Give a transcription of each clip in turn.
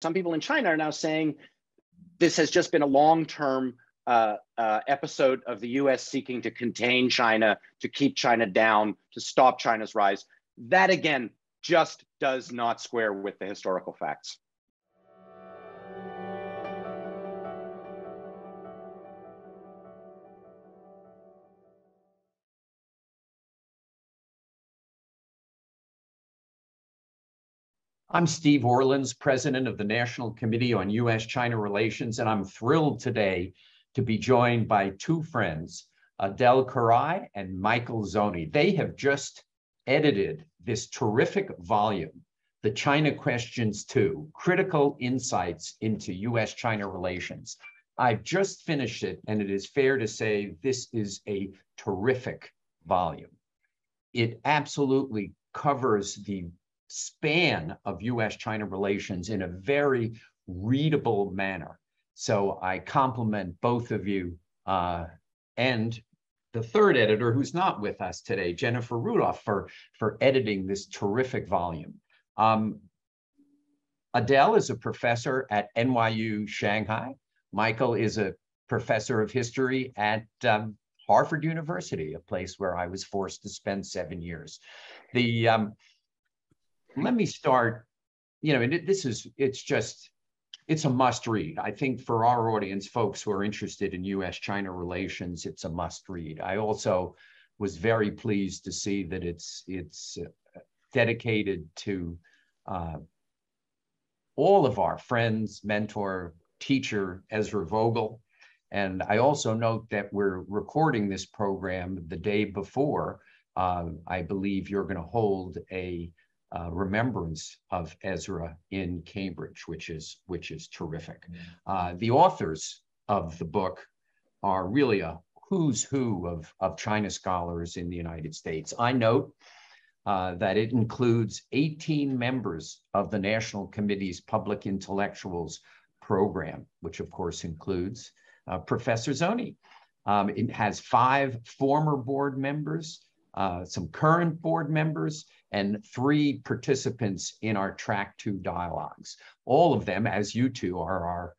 some people in China are now saying this has just been a long-term episode of the US seeking to contain China, to keep China down, to stop China's rise. That, again, just does not square with the historical facts. I'm Steve Orlins, president of the National Committee on U.S.-China Relations, and I'm thrilled today to be joined by two friends, Adele Carrai and Michael Szonyi. They have just edited this terrific volume, The China Questions 2, Critical Insights into U.S.-China Relations. I've just finished it, and it is fair to say this is a terrific volume. It absolutely covers the span of U.S.-China relations in a very readable manner. So I compliment both of you and the third editor, who's not with us today, Jennifer Rudolph, for editing this terrific volume. Adele is a professor at NYU Shanghai. Michael is a professor of history at Harvard University, a place where I was forced to spend 7 years. Let me start, it's a must read. I think for our audience, folks who are interested in U.S.-China relations, it's a must read. I also was very pleased to see that it's dedicated to all of our friends, mentor, teacher, Ezra Vogel. And I also note that we're recording this program the day before. I believe you're going to hold a remembrance of Ezra in Cambridge, which is terrific. The authors of the book are really a who's who of China scholars in the United States. I note that it includes 18 members of the National Committee's Public Intellectuals program, which of course includes Professor Szonyi. It has 5 former board members, some current board members, and 3 participants in our Track 2 dialogues. All of them, as you two, are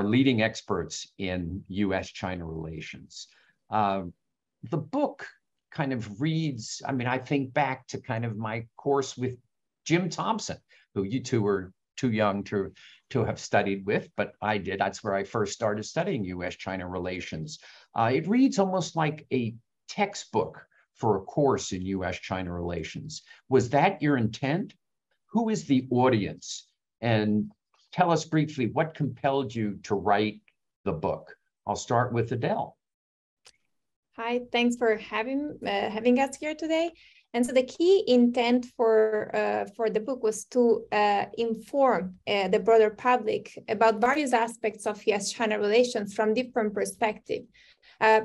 leading experts in U.S.-China relations. The book kind of reads, I think back to kind of my course with Jim Thompson, who you two were too young to have studied with, but I did. That's where I first started studying U.S.-China relations. It reads almost like a textbook for a course in U.S.-China relations. Was that your intent? Who is the audience? And tell us briefly what compelled you to write the book. I'll start with Adele. Hi, thanks for having us here today. And so the key intent for the book was to inform the broader public about various aspects of U.S.-China relations from different perspectives,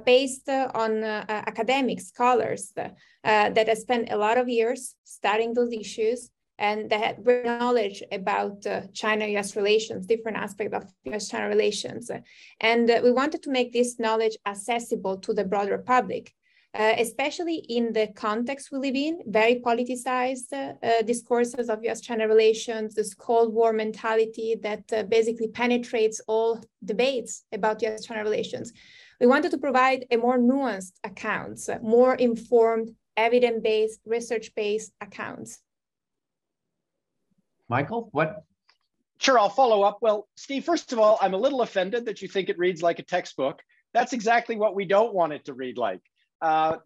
based on academic scholars that have spent a lot of years studying those issues and that had great knowledge about China-U.S. relations, different aspects of U.S.-China relations. And we wanted to make this knowledge accessible to the broader public, especially in the context we live in, very politicized discourses of U.S.-China relations, this Cold War mentality that basically penetrates all debates about U.S.-China relations. We wanted to provide a more nuanced accounts, more informed, evidence-based, research-based accounts. Michael, what? Sure, I'll follow up. Well, Steve, first of all, I'm a little offended that you think it reads like a textbook. That's exactly what we don't want it to read like. In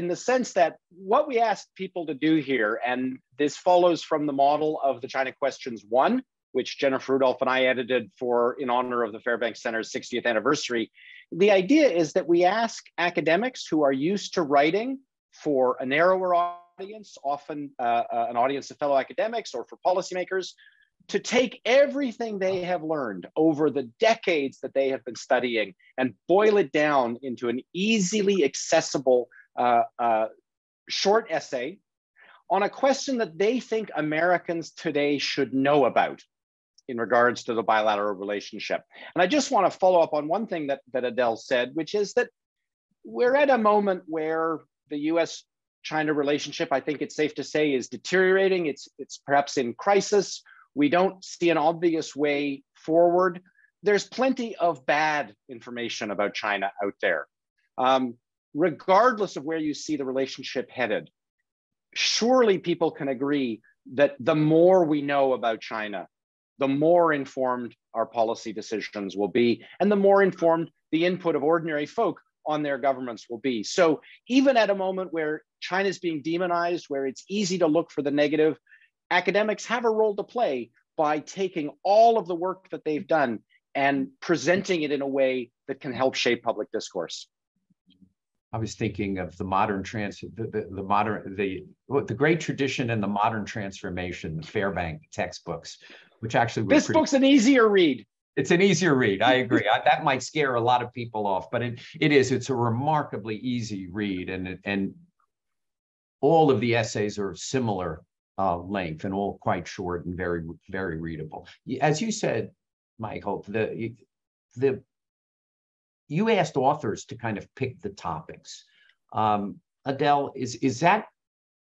the sense that what we asked people to do here, and this follows from the model of the China Questions 1, which Jennifer Rudolph and I edited in honor of the Fairbanks Center's 60th anniversary. The idea is that we ask academics who are used to writing for a narrower audience, often an audience of fellow academics or for policymakers, to take everything they have learned over the decades that they have been studying and boil it down into an easily accessible short essay on a question that they think Americans today should know about in regards to the bilateral relationship. And I just want to follow up on one thing that Adele said, which is that we're at a moment where the US-China relationship, I think it's safe to say, is deteriorating. It's perhaps in crisis. We don't see an obvious way forward. There's plenty of bad information about China out there. Regardless of where you see the relationship headed, surely people can agree that the more we know about China, the more informed our policy decisions will be, and the more informed the input of ordinary folk on their governments will be. So even at a moment where China is being demonized, where it's easy to look for the negative, academics have a role to play by taking all of the work that they've done and presenting it in a way that can help shape public discourse. I was thinking of the modern the great tradition and the modern transformation, the Fairbank textbooks, which actually were this book's an easier read. It's an easier read. I agree. That might scare a lot of people off, but it's a remarkably easy read, and all of the essays are similar length and all quite short and very, very readable. As you said, Michael, you asked authors to kind of pick the topics. Adele, is that,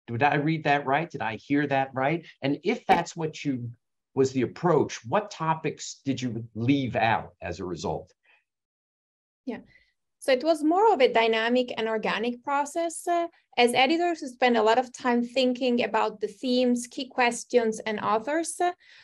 did I read that right? Did I hear that right? And if that's what was the approach, what topics did you leave out as a result? Yeah, so it was more of a dynamic and organic process. As editors, we spend a lot of time thinking about the themes, key questions, and authors.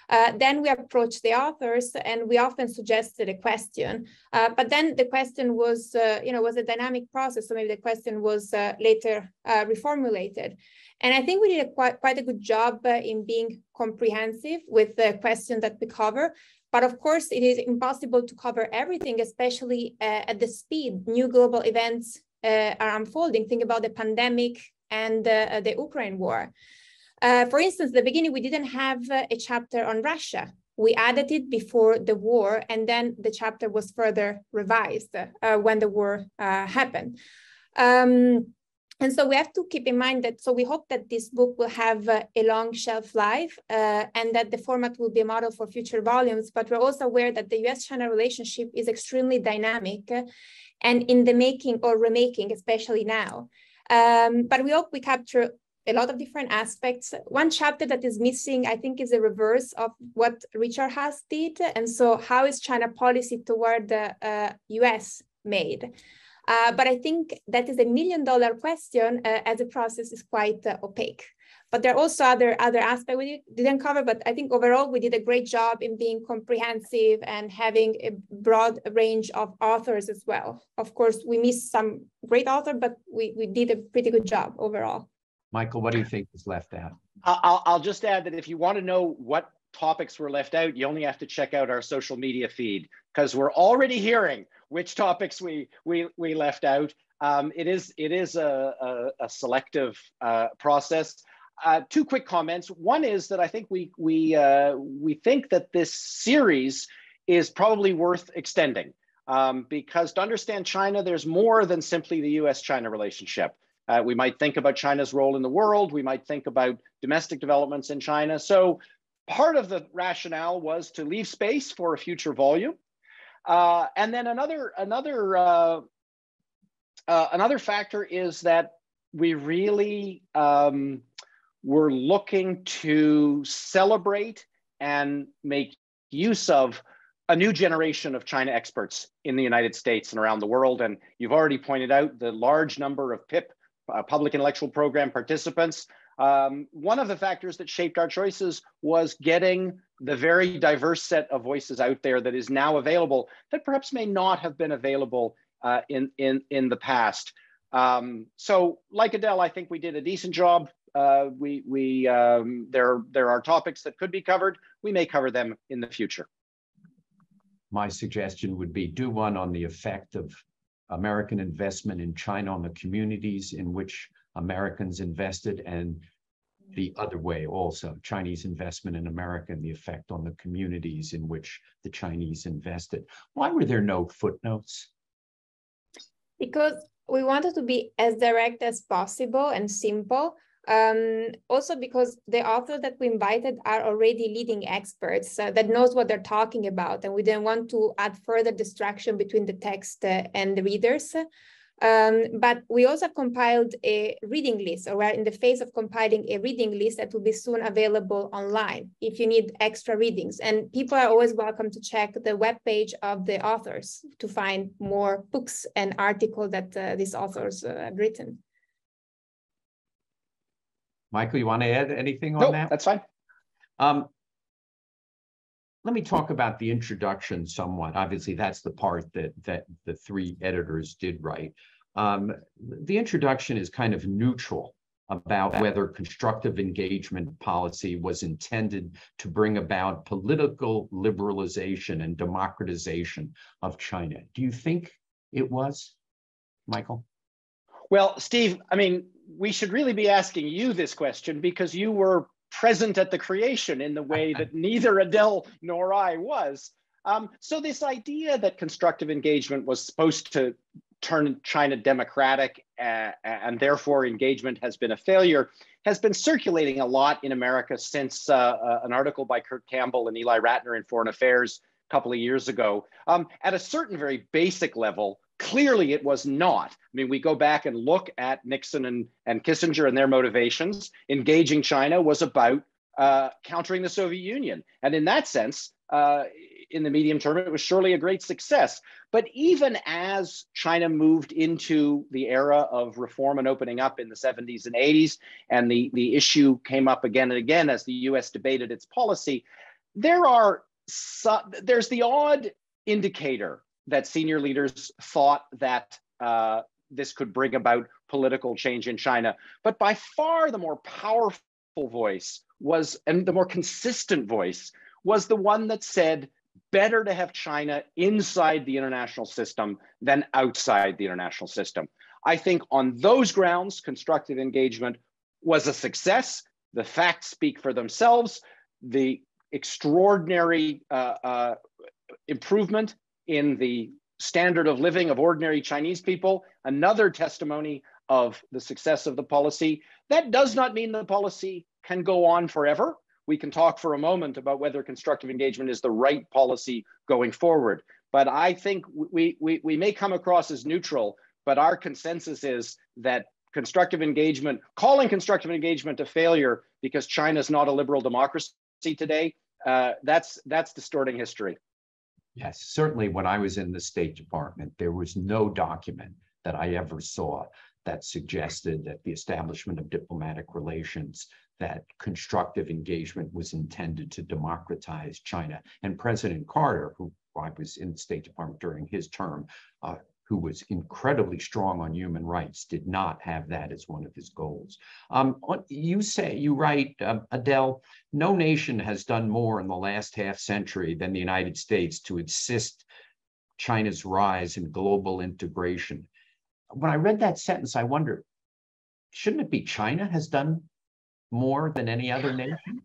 Then we approach the authors, and we often suggested a question. But then the question was, was a dynamic process. So maybe the question was later reformulated. And I think we did quite a good job in being comprehensive with the questions that we cover. But of course, it is impossible to cover everything, especially at the speed new global events are unfolding. Think about the pandemic and the Ukraine war. For instance, at the beginning, we didn't have a chapter on Russia. We added it before the war, and then the chapter was further revised when the war happened. And so we have to keep in mind that, so we hope that this book will have a long shelf life and that the format will be a model for future volumes, but we're also aware that the U.S.-China relationship is extremely dynamic and in the making or remaking, especially now. But we hope we capture a lot of different aspects. One chapter that is missing, I think, is a reverse of what Richard Haas did. And so how is China policy toward the U.S. made? But I think that is $1 million question as the process is quite opaque. But there are also other aspects we didn't cover, but I think overall we did a great job in being comprehensive and having a broad range of authors as well. Of course, we missed some great authors, but we did a pretty good job overall. Michael, what do you think was left out? I'll just add that if you want to know what topics were left out, you only have to check out our social media feed, because we're already hearing which topics we left out. It is a selective process. Two quick comments. One is that I think we think that this series is probably worth extending because to understand China, there's more than simply the U.S.-China relationship. We might think about China's role in the world. We might think about domestic developments in China. So part of the rationale was to leave space for a future volume. And then another factor is that we really were looking to celebrate and make use of a new generation of China experts in the United States and around the world. And you've already pointed out the large number of PIP, Public Intellectual Program participants. One of the factors that shaped our choices was getting the very diverse set of voices out there that is now available that perhaps may not have been available in the past. So like Adele, I think we did a decent job. There are topics that could be covered. We may cover them in the future. My suggestion would be do one on the effect of American investment in China on the communities in which Americans invested, and the other way also, Chinese investment in America and the effect on the communities in which the Chinese invested. Why were there no footnotes? Because we wanted to be as direct as possible and simple. Also because the authors that we invited are already leading experts that knows what they're talking about, and we didn't want to add further distraction between the text and the readers. But we also compiled a reading list, or we're in the phase of compiling a reading list that will be soon available online if you need extra readings. And people are always welcome to check the webpage of the authors to find more books and articles that these authors have written. Michael, you want to add anything on that? That's fine. Let me talk about the introduction somewhat. Obviously, that's the part that the three editors did write. The introduction is kind of neutral about whether constructive engagement policy was intended to bring about political liberalization and democratization of China. Do you think it was, Michael? Well, Steve, I mean, we should really be asking you this question because you were present at the creation in the way that neither Adele nor I was. So this idea that constructive engagement was supposed to turn China democratic and therefore engagement has been a failure has been circulating a lot in America since an article by Kurt Campbell and Eli Ratner in Foreign Affairs a couple of years ago. At a certain very basic level, clearly it was not. I mean, we go back and look at Nixon and Kissinger and their motivations. Engaging China was about countering the Soviet Union. And in that sense, in the medium term, it was surely a great success. But even as China moved into the era of reform and opening up in the 70s and 80s, and the issue came up again and again as the US debated its policy, there's the odd indicator that senior leaders thought that this could bring about political change in China. But by far the more powerful voice was, and the more consistent voice, was the one that said, better to have China inside the international system than outside the international system. I think on those grounds, constructive engagement was a success. The facts speak for themselves. The extraordinary improvement in the standard of living of ordinary Chinese people, another testimony of the success of the policy. That does not mean the policy can go on forever. We can talk for a moment about whether constructive engagement is the right policy going forward. But I think we may come across as neutral, but our consensus is that constructive engagement, calling constructive engagement a failure because China's not a liberal democracy today, that's distorting history. Yes, certainly when I was in the State Department, there was no document that I ever saw that suggested that the establishment of diplomatic relations, that constructive engagement was intended to democratize China. And President Carter, who I was in the State Department during his term, who was incredibly strong on human rights, did not have that as one of his goals. You write, Adele, no nation has done more in the last half century than the United States to assist China's rise in global integration. When I read that sentence, I wondered, shouldn't it be China has done more than any other nation?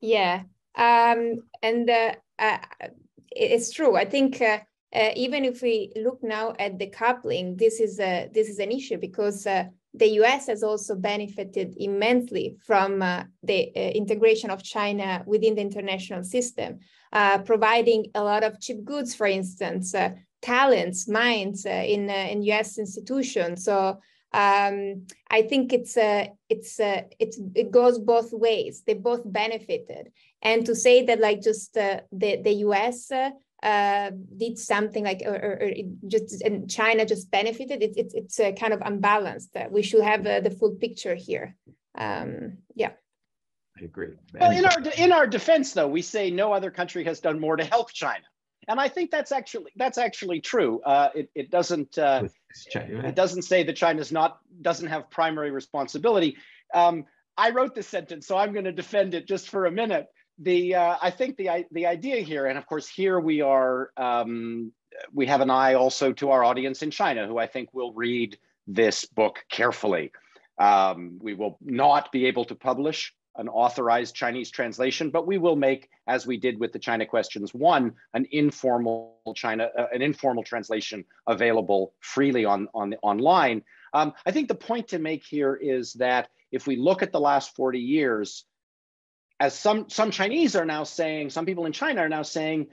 Yeah, it's true. I think even if we look now at the coupling, this is an issue because the US has also benefited immensely from the integration of China within the international system, providing a lot of cheap goods, for instance, talents, minds in US institutions. So I think it goes both ways. They both benefited, and to say that like just the US did something like and China just benefited, it's kind of unbalanced. We should have the full picture here. Yeah, I agree. Well, in our defense, though, we say no other country has done more to help China. And I think that's actually true. It doesn't say that China doesn't have primary responsibility. I wrote this sentence, so I'm going to defend it just for a minute. I think the idea here, and of course here we are, we have an eye also to our audience in China, who I think will read this book carefully. We will not be able to publish an authorized Chinese translation, but we will make, as we did with the China Questions 1, an informal translation available freely online. I think the point to make here is that if we look at the last 40 years, as some Chinese are now saying, some people in China are now saying,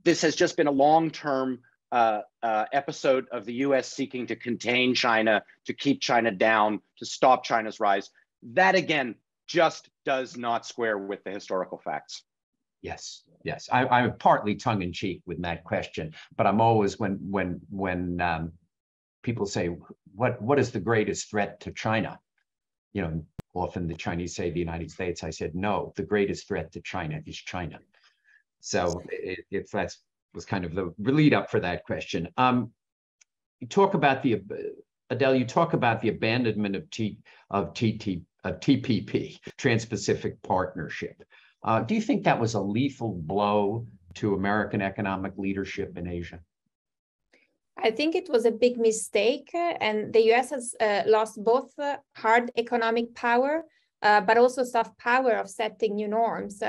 this has just been a long-term episode of the US seeking to contain China, to keep China down, to stop China's rise. That again just does not square with the historical facts. Yes, yes. I'm partly tongue-in-cheek with that question, but I'm always when people say, what is the greatest threat to China? You know, often the Chinese say the United States. I said, no, the greatest threat to China is China. So if that was kind of the lead up for that question. You talk about Adele, you talk about the abandonment of TPP, Trans-Pacific Partnership. Do you think that was a lethal blow to American economic leadership in Asia? I think it was a big mistake, and the US has lost both hard economic power, but also soft power of setting new norms.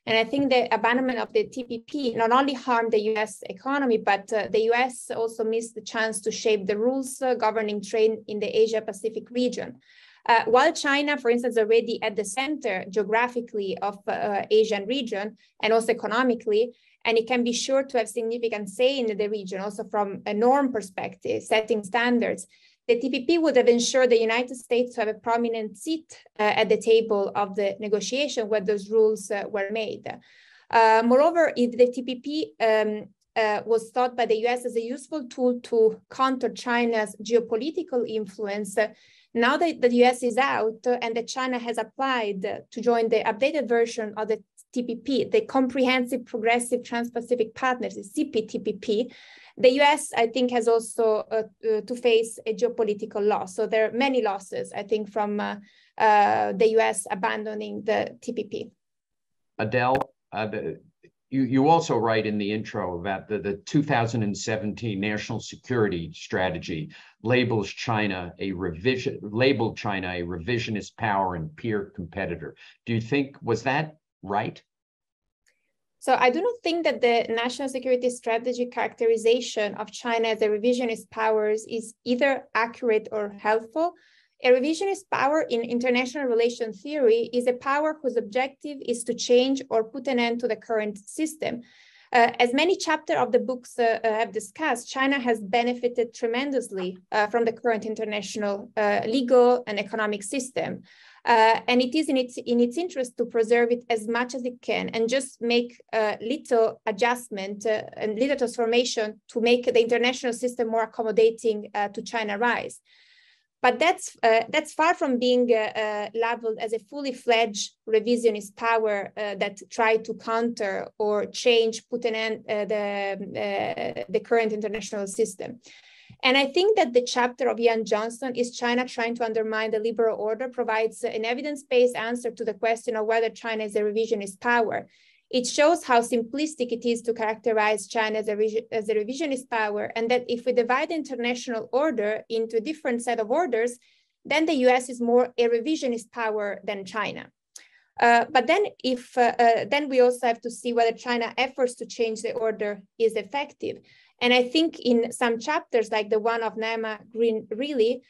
And I think the abandonment of the TPP not only harmed the US economy, but the US also missed the chance to shape the rules governing trade in the Asia-Pacific region. While China, for instance, already at the center geographically of Asian region and also economically, and it can be sure to have significant say in the region, also from a norm perspective, setting standards, the TPP would have ensured the United States to have a prominent seat at the table of the negotiation where those rules were made. Moreover, if the TPP was thought by the US as a useful tool to counter China's geopolitical influence, now that the US is out and that China has applied to join the updated version of the TPP, the Comprehensive Progressive Trans-Pacific Partnership, CPTPP, the US, I think, has also to face a geopolitical loss. So there are many losses, I think, from the US abandoning the TPP. Adele, you also write in the intro about the 2017 National Security Strategy labeled China a revisionist power and peer competitor. Do you think, was that right? So I do not think that the national security strategy characterization of China as a revisionist powers is either accurate or helpful. A revisionist power in international relations theory is a power whose objective is to change or put an end to the current system. As many chapters of the books have discussed, China has benefited tremendously from the current international legal and economic system. And it is in its interest to preserve it as much as it can and just make little adjustment and little transformation to make the international system more accommodating to China's rise. But that's far from being labeled as a fully fledged revisionist power that try to counter or change, put an end the current international system. And I think that the chapter of Ian Johnson, Is China Trying to Undermine the Liberal Order, provides an evidence-based answer to the question of whether China is a revisionist power. It shows how simplistic it is to characterize China as a revisionist power, and that if we divide the international order into a different set of orders, then the US is more a revisionist power than China. But then then we also have to see whether China's efforts to change the order is effective. And I think in some chapters, like the one of Naima Green-Reilly,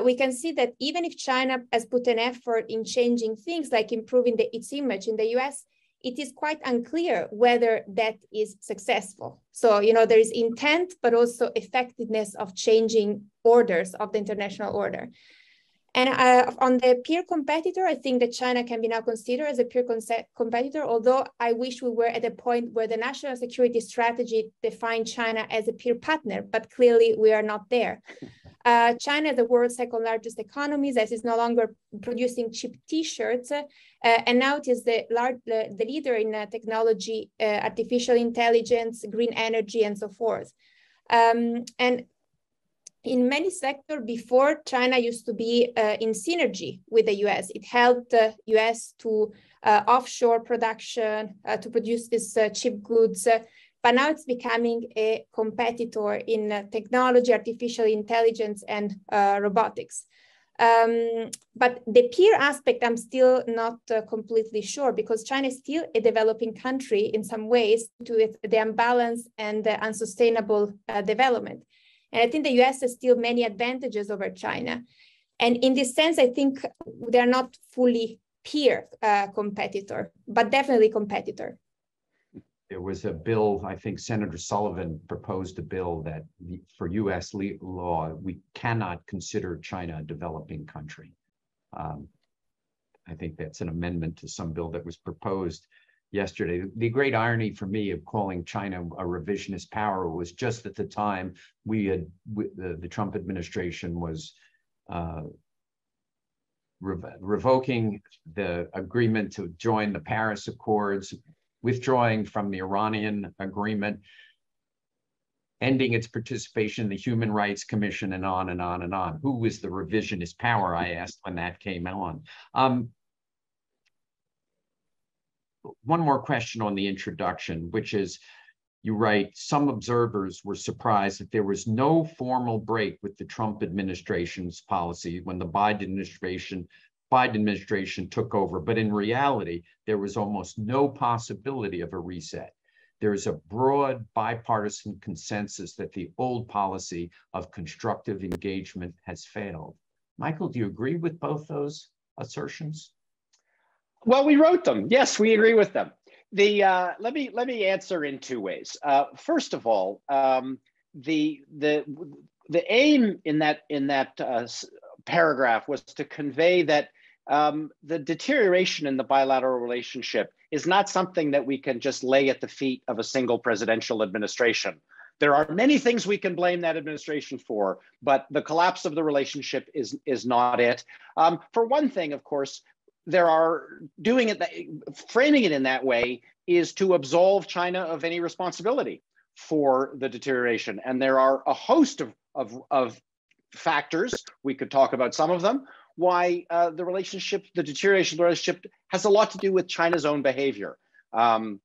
we can see that even if China has put an effort in changing things, like improving its image in the US, it is quite unclear whether that is successful. So, you know, there is intent, but also effectiveness of changing orders of the international order. And on the peer competitor, I think that China can be now considered as a peer competitor, although I wish we were at a point where the national security strategy defined China as a peer partner, but clearly we are not there. China is the world's second largest economy, as is no longer producing cheap T-shirts, and now it is the leader in technology, artificial intelligence, green energy, and so forth. And in many sectors before, China used to be in synergy with the US. It helped the US to offshore production, to produce these cheap goods, but now it's becoming a competitor in technology, artificial intelligence, and robotics. But the peer aspect, I'm still not completely sure, because China is still a developing country in some ways to the imbalance and the unsustainable development. And I think the US has still many advantages over China. And in this sense, I think they're not fully peer competitor, but definitely competitor. There was a bill, I think Senator Sullivan proposed a bill that for U.S. law, we cannot consider China a developing country. I think that's an amendment to some bill that was proposed yesterday. The great irony for me of calling China a revisionist power was just at the time the Trump administration was revoking the agreement to join the Paris Accords, withdrawing from the Iranian agreement, ending its participation in the Human Rights Commission, and on and on and on. Who was the revisionist power, I asked when that came on. One more question on the introduction, which is, you write, some observers were surprised that there was no formal break with the Trump administration's policy when the Biden administration took over. But in reality, there was almost no possibility of a reset. There is a broad bipartisan consensus that the old policy of constructive engagement has failed. Michael, do you agree with both those assertions? Well, we wrote them. Yes, we agree with them. Let me answer in two ways. First of all, the aim in that paragraph was to convey that the deterioration in the bilateral relationship is not something that we can just lay at the feet of a single presidential administration. There are many things we can blame that administration for, but the collapse of the relationship is not it. For one thing, of course, framing it in that way is to absolve China of any responsibility for the deterioration. And there are a host of factors, we could talk about some of them, why the deterioration of the relationship has a lot to do with China's own behavior. The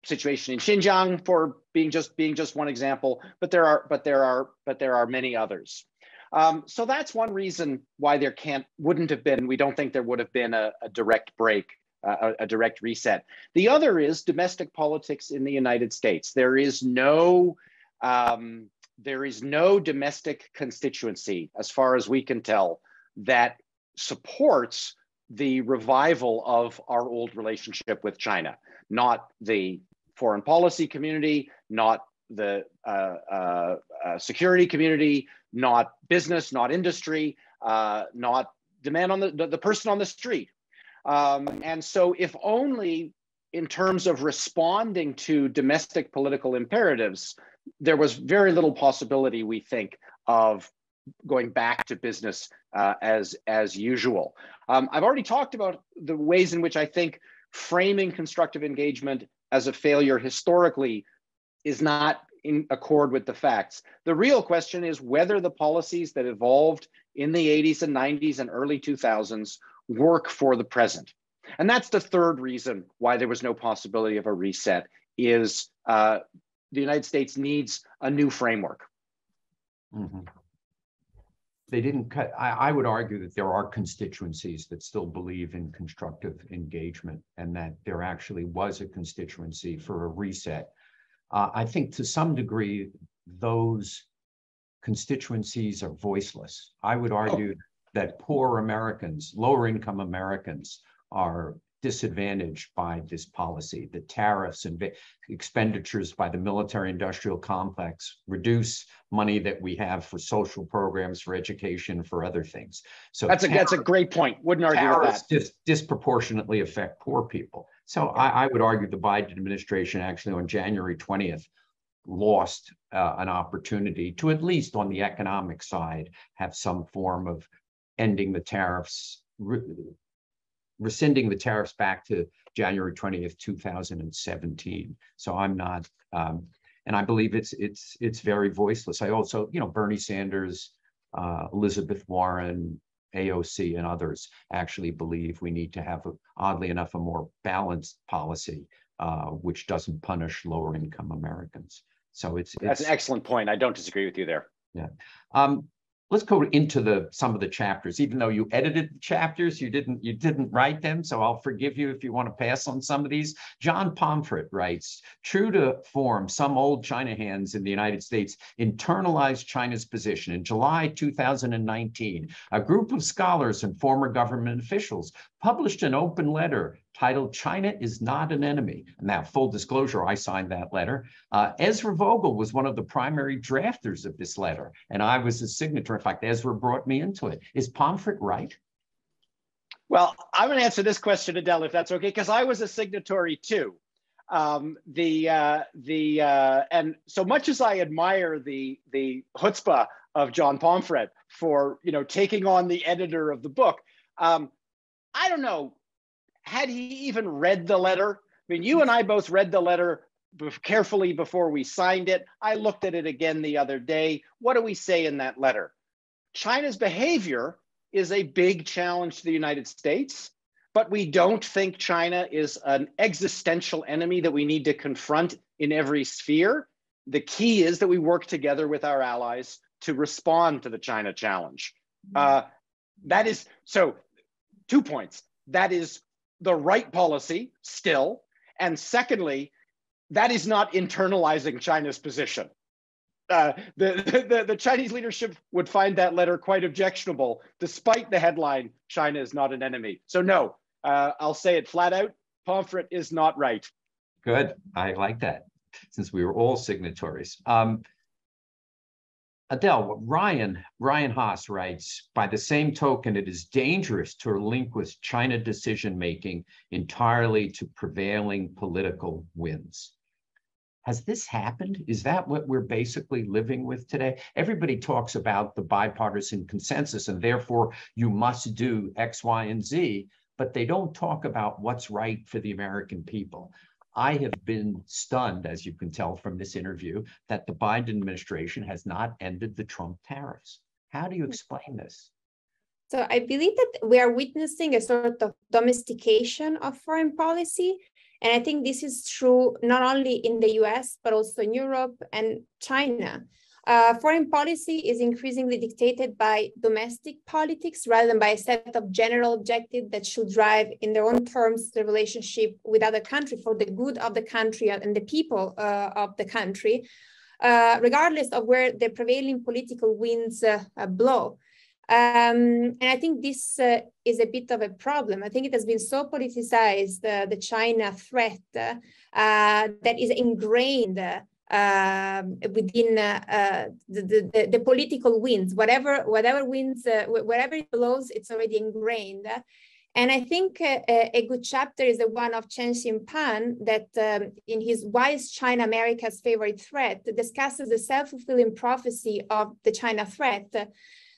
situation in Xinjiang, for being just one example, but there are many others. So that's one reason why there wouldn't have been, we don't think there would have been a direct break, a direct reset. The other is domestic politics in the United States. There is no domestic constituency, as far as we can tell, that supports the revival of our old relationship with China. Not the foreign policy community, not the security community, not business, not industry, not demand on the person on the street. And so if only in terms of responding to domestic political imperatives, there was very little possibility, we think, of going back to business as usual. I've already talked about the ways in which I think framing constructive engagement as a failure historically is not in accord with the facts. The real question is whether the policies that evolved in the 80s and 90s and early 2000s work for the present. And that's the third reason why there was no possibility of a reset, is the United States needs a new framework. Mm-hmm. They didn't cut. I would argue that there are constituencies that still believe in constructive engagement, and that there actually was a constituency for a reset. I think to some degree, those constituencies are voiceless. I would argue that poor Americans, lower income Americans, are disadvantaged by this policy. The tariffs and expenditures by the military industrial complex reduce money that we have for social programs, for education, for other things. So that's a great point. Wouldn't argue with that. Disproportionately affect poor people. So I would argue the Biden administration actually on January 20th lost an opportunity to, at least on the economic side, have some form of ending the tariffs, rescinding the tariffs back to January 20th, 2017. So I'm not, and I believe it's very voiceless. I also, Bernie Sanders, Elizabeth Warren, AOC, and others actually believe we need to have, oddly enough, a more balanced policy, which doesn't punish lower income Americans. So that's an excellent point. I don't disagree with you there. Yeah. Let's go into some of the chapters. Even though you edited the chapters, you didn't write them, so I'll forgive you if you want to pass on some of these. John Pomfret writes, true to form, some old China hands in the United States internalized China's position. In July 2019, a group of scholars and former government officials published an open letter titled China is Not an Enemy. Now, full disclosure, I signed that letter. Ezra Vogel was one of the primary drafters of this letter, and I was a signatory. In fact, Ezra brought me into it. Is Pomfret right? Well, I'm going to answer this question, Adele, if that's okay, because I was a signatory too. And so much as I admire the chutzpah of John Pomfret for taking on the editor of the book, I don't know. Had he even read the letter? I mean, you and I both read the letter carefully before we signed it. I looked at it again the other day. What do we say in that letter? China's behavior is a big challenge to the United States, but we don't think China is an existential enemy that we need to confront in every sphere. The key is that we work together with our allies to respond to the China challenge. That is, so 2 points. That is the right policy still. And secondly, that is not internalizing China's position. The Chinese leadership would find that letter quite objectionable, despite the headline, China is not an enemy. So no, I'll say it flat out, Pomfret is not right. Good, I like that, since we were all signatories. Adele, Ryan Haas writes, by the same token, it is dangerous to relinquish China decision-making entirely to prevailing political winds. Has this happened? Is that what we're basically living with today? Everybody talks about the bipartisan consensus, and therefore you must do X, Y, and Z, but they don't talk about what's right for the American people. I have been stunned, as you can tell from this interview, that the Biden administration has not ended the Trump tariffs. How do you explain this? So I believe that we are witnessing a sort of domestication of foreign policy. And I think this is true not only in the US, but also in Europe and China. Foreign policy is increasingly dictated by domestic politics rather than by a set of general objectives that should drive in their own terms the relationship with other countries for the good of the country and the people of the country, regardless of where the prevailing political winds blow. And I think this is a bit of a problem. I think it has been so politicized, the China threat, that is ingrained within the political winds. Whatever winds, wherever it blows, it's already ingrained. And I think a good chapter is the one of Chen Xinpan that in his Why is China America's Favorite Threat discusses the self-fulfilling prophecy of the China threat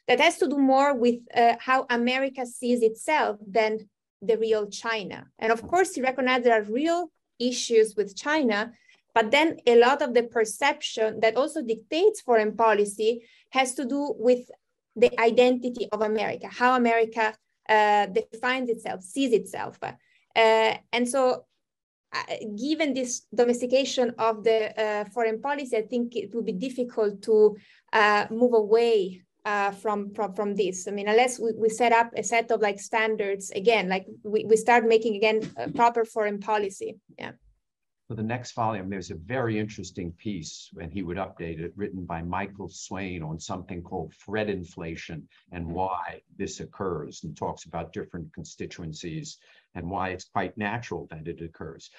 that has to do more with how America sees itself than the real China. And of course, he recognized there are real issues with China, but then a lot of the perception that also dictates foreign policy has to do with the identity of America, how America defines itself, sees itself. And so given this domestication of the foreign policy, I think it will be difficult to move away from this. I mean, unless we set up a set of like standards again, like we start making again proper foreign policy. Yeah. For the next volume, there's a very interesting piece, and he would update it, written by Michael Swain on something called threat inflation and why this occurs, and talks about different constituencies and why it's quite natural that it occurs.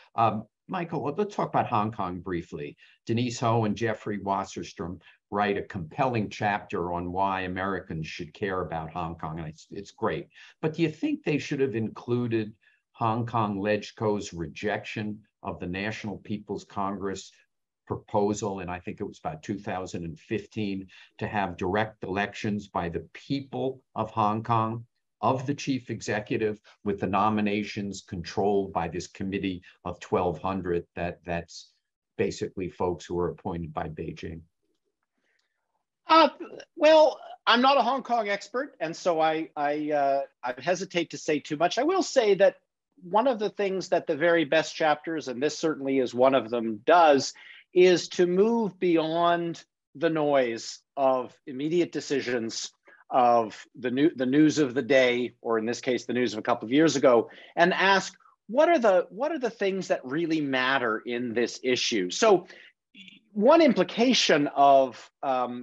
Michael, let's talk about Hong Kong briefly. Denise Ho and Jeffrey Wasserstrom write a compelling chapter on why Americans should care about Hong Kong, and it's great. But do you think they should have included Hong Kong LegCo's rejection of the National People's Congress proposal, and I think it was about 2015, to have direct elections by the people of Hong Kong, of the chief executive, with the nominations controlled by this committee of 1,200 that's basically folks who are appointed by Beijing? Well, I'm not a Hong Kong expert, and so I hesitate to say too much. I will say that one of the things that the very best chapters, and this certainly is one of them, does is to move beyond the noise of immediate decisions, of the news of the day, or in this case, the news of a couple of years ago, and ask, what are the things that really matter in this issue? So one implication of the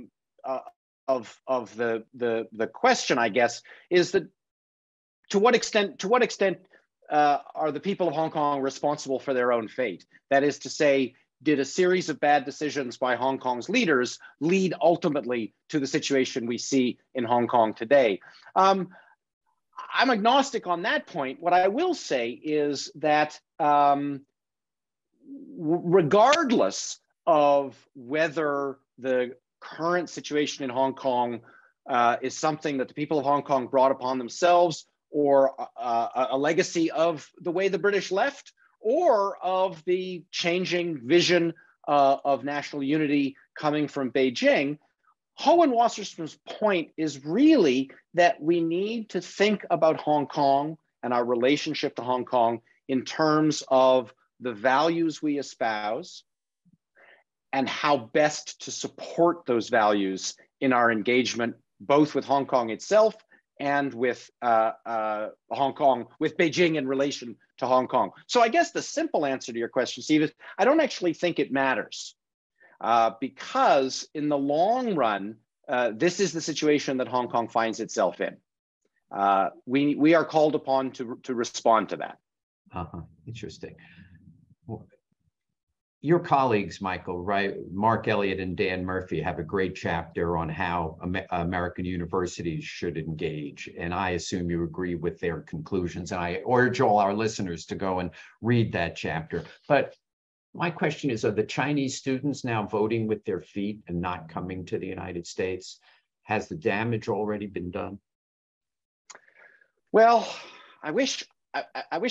question, I guess, is that to what extent are the people of Hong Kong responsible for their own fate? That is to say, did a series of bad decisions by Hong Kong's leaders lead ultimately to the situation we see in Hong Kong today? I'm agnostic on that point. What I will say is that regardless of whether the current situation in Hong Kong is something that the people of Hong Kong brought upon themselves, or a legacy of the way the British left, or of the changing vision of national unity coming from Beijing, Ho and Wasserstrom point is really that we need to think about Hong Kong and our relationship to Hong Kong in terms of the values we espouse and how best to support those values in our engagement, both with Hong Kong itself and with Hong Kong, with Beijing in relation to Hong Kong. So I guess the simple answer to your question, Steve, is I don't actually think it matters because in the long run, this is the situation that Hong Kong finds itself in. We are called upon to respond to that. Interesting. Well, your colleagues, Michael, right? Mark Elliott and Dan Murphy have a great chapter on how American universities should engage. And I assume you agree with their conclusions. And I urge all our listeners to go and read that chapter. But my question is, are the Chinese students now voting with their feet and not coming to the United States? Has the damage already been done? Well, I wish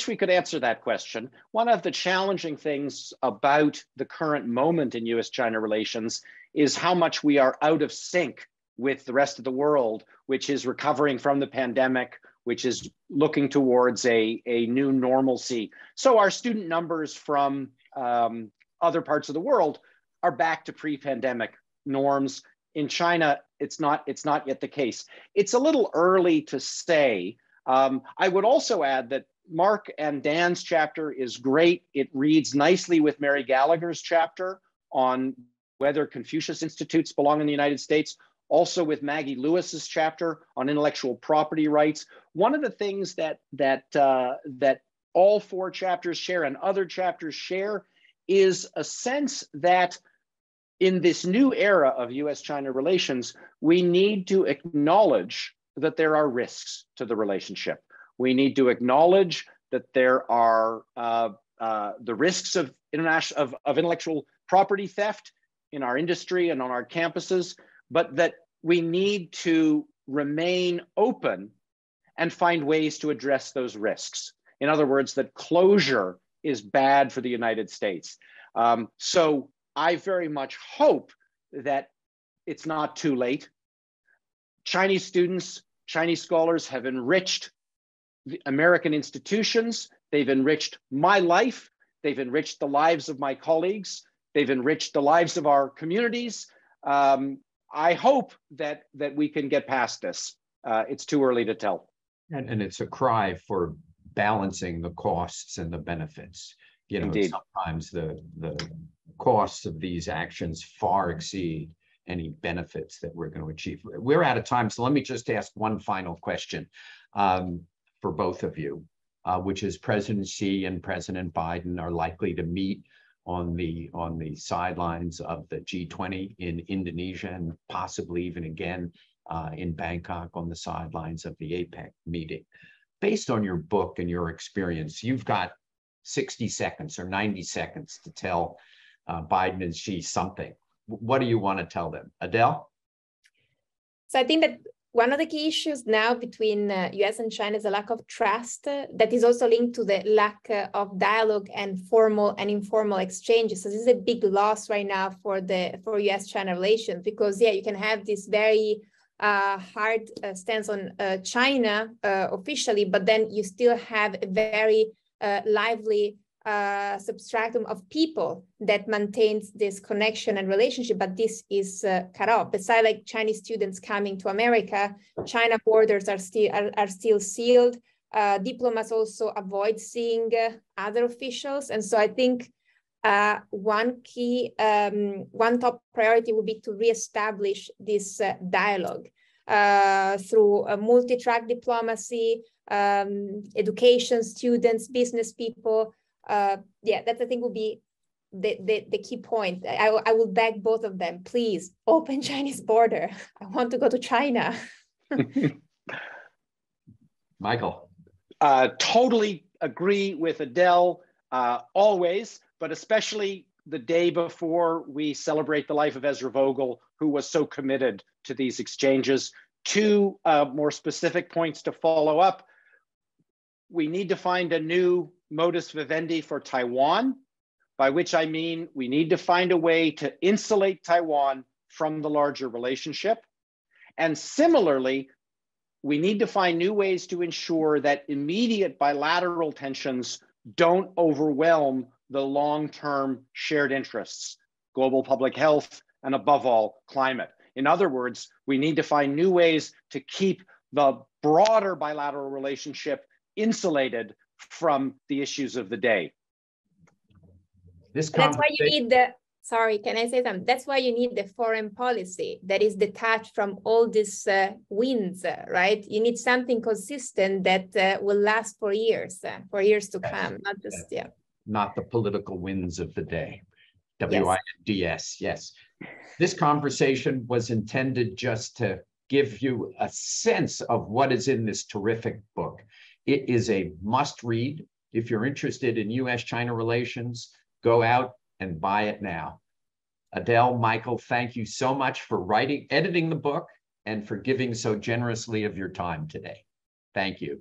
we could answer that question. One of the challenging things about the current moment in U.S. China relations is how much we are out of sync with the rest of the world, which is recovering from the pandemic, which is looking towards a new normalcy. So our student numbers from other parts of the world are back to pre-pandemic norms. In China, it's not yet the case. It's a little early to say. I would also add that Mark and Dan's chapter is great. It reads nicely with Mary Gallagher's chapter on whether Confucius Institutes belong in the United States, also with Maggie Lewis's chapter on intellectual property rights. One of the things that all four chapters share and other chapters share is a sense that in this new era of U.S.-China relations, we need to acknowledge that there are risks to the relationship. We need to acknowledge that there are the risks of intellectual property theft in our industry and on our campuses, but that we need to remain open and find ways to address those risks. In other words, that closure is bad for the United States. So I very much hope that it's not too late. Chinese students, Chinese scholars have enriched the American institutions. They've enriched my life. They've enriched the lives of my colleagues. They've enriched the lives of our communities. I hope that we can get past this. It's too early to tell. And it's a cry for balancing the costs and the benefits. You know, Indeed. Sometimes the costs of these actions far exceed any benefits that we're going to achieve. We're out of time, so let me just ask one final question for both of you, which is President Xi and President Biden are likely to meet on the sidelines of the G20 in Indonesia and possibly even again in Bangkok on the sidelines of the APEC meeting. Based on your book and your experience, you've got 60 seconds or 90 seconds to tell Biden and Xi something. What do you want to tell them? Adele? So I think that one of the key issues now between US and China is a lack of trust that is also linked to the lack of dialogue and formal and informal exchanges. So this is a big loss right now for US-China relations, because you can have this very hard stance on China officially, but then you still have a very lively substratum of people that maintains this connection and relationship, but this is cut off. Besides, like Chinese students coming to America, China borders are still sealed. Diplomats also avoid seeing other officials, and so I think one top priority would be to reestablish this dialogue through a multi-track diplomacy, education, students, business people. Yeah, that I think will be the key point. I will beg both of them, please open Chinese border. I want to go to China. Michael. Totally agree with Adele, always, but especially the day before we celebrate the life of Ezra Vogel, who was so committed to these exchanges. Two more specific points to follow up. We need to find a new modus vivendi for Taiwan, by which I mean we need to find a way to insulate Taiwan from the larger relationship. And similarly, we need to find new ways to ensure that immediate bilateral tensions don't overwhelm the long-term shared interests, global public health, and above all, climate. In other words, we need to find new ways to keep the broader bilateral relationship insulated from the issues of the day. That's why you need the, sorry, can I say something? That's why you need the foreign policy that is detached from all these winds, right? You need something consistent that will last for years to come, not just, yeah. Not the political winds of the day. Yes. Yes. This conversation was intended just to give you a sense of what is in this terrific book. It is a must read. If you're interested in U.S.-China relations, go out and buy it now. Adele, Michael, thank you so much for editing the book and for giving so generously of your time today. Thank you.